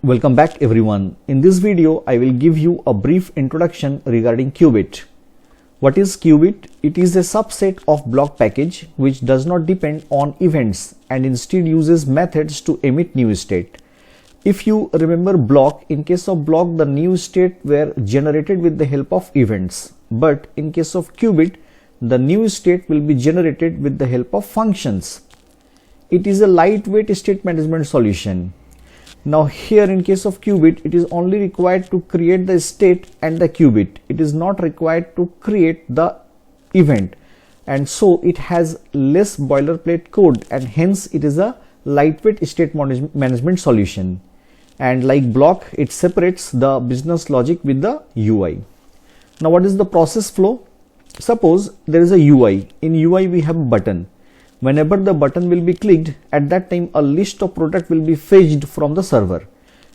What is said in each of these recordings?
Welcome back everyone. In this video, I will give you a brief introduction regarding Cubit. What is Cubit? It is a subset of block package which does not depend on events and instead uses methods to emit new state. If you remember block, in case of block the new state were generated with the help of events. But in case of Cubit, the new state will be generated with the help of functions. It is a lightweight state management solution. Now here in case of Cubit, it is only required to create the state and the qubit. It is not required to create the event, and so it has less boilerplate code, and hence it is a lightweight state management solution. And like block, it separates the business logic with the UI. Now what is the process flow? Suppose there is a UI. In UI we have a button. Whenever the button will be clicked, at that time a list of product will be fetched from the server.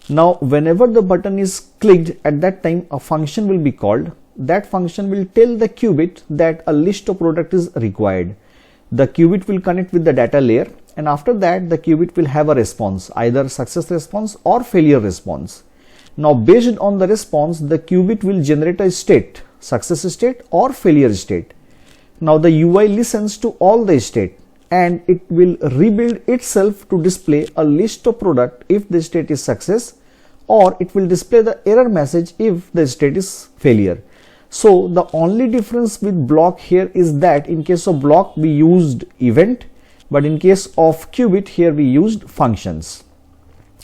Now whenever the button is clicked, at that time a function will be called. That function will tell the qubit that a list of product is required. The qubit will connect with the data layer, and after that the qubit will have a response, either success response or failure response. Now based on the response, the qubit will generate a state, success state or failure state. Now the UI listens to all the state, and it will rebuild itself to display a list of product if the state is success, or it will display the error message if the state is failure. So the only difference with block here is that in case of block we used event, but in case of qubit here we used functions.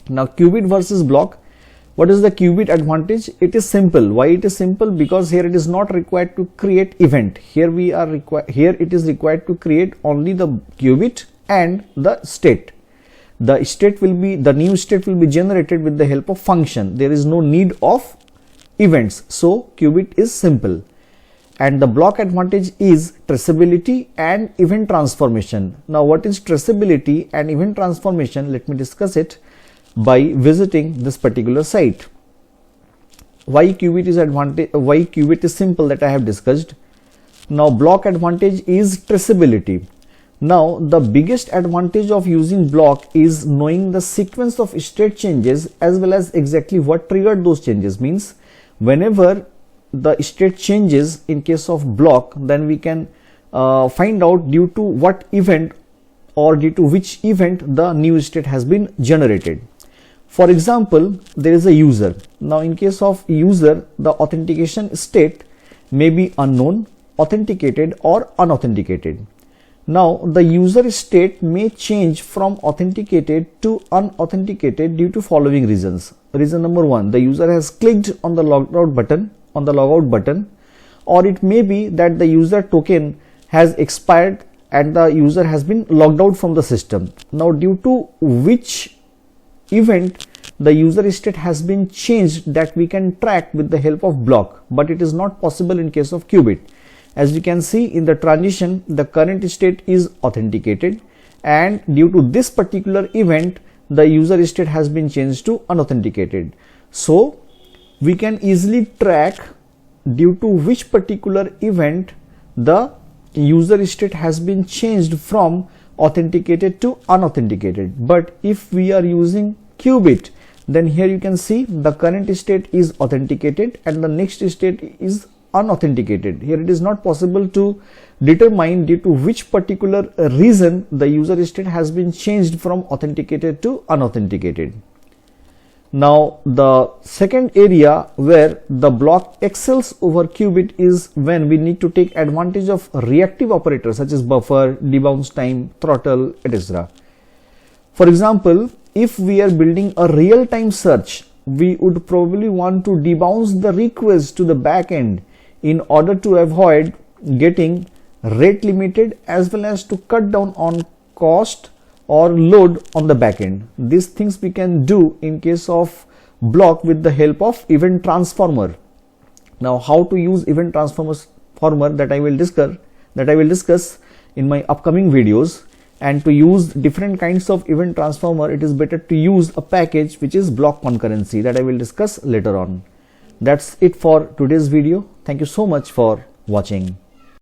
Now qubit versus block. What is the qubit advantage? It is simple. Why it is simple? Because here it is not required to create event. Here it is required to create only the qubit and the state. The new state will be generated with the help of function. There is no need of events. So qubit is simple. And the block advantage is traceability and event transformation. Now what is traceability and event transformation? Let me discuss it by visiting this particular site. Why qubit is simple, that I have discussed. Now block advantage is traceability. Now the biggest advantage of using block is knowing the sequence of state changes as well as exactly what triggered those changes. Means whenever the state changes in case of block, then we can find out due to what event or due to which event the new state has been generated. For example, there is a user. Now in case of user, the authentication state may be unknown, authenticated or unauthenticated. Now the user state may change from authenticated to unauthenticated due to following reasons. Reason number one, the user has clicked on the logout button, or it may be that the user token has expired and the user has been logged out from the system. Now due to which event the user state has been changed, that we can track with the help of block, but it is not possible in case of qubit. As you can see in the transition, the current state is authenticated, and due to this particular event the user state has been changed to unauthenticated. So we can easily track due to which particular event the user state has been changed from authenticated to unauthenticated. But if we are using qubit, then here you can see the current state is authenticated and the next state is unauthenticated. Here it is not possible to determine due to which particular reason the user state has been changed from authenticated to unauthenticated. Now the second area where the block excels over qubit is when we need to take advantage of reactive operators such as buffer, debounce time, throttle, etc. For example, if we are building a real-time search, we would probably want to debounce the request to the backend in order to avoid getting rate limited as well as to cut down on cost or load on the backend. These things we can do in case of block with the help of event transformer. Now how to use event transformer that I will discuss in my upcoming videos. And to use different kinds of event transformer, it is better to use a package which is block concurrency, that I will discuss later on. That's it for today's video. Thank you so much for watching.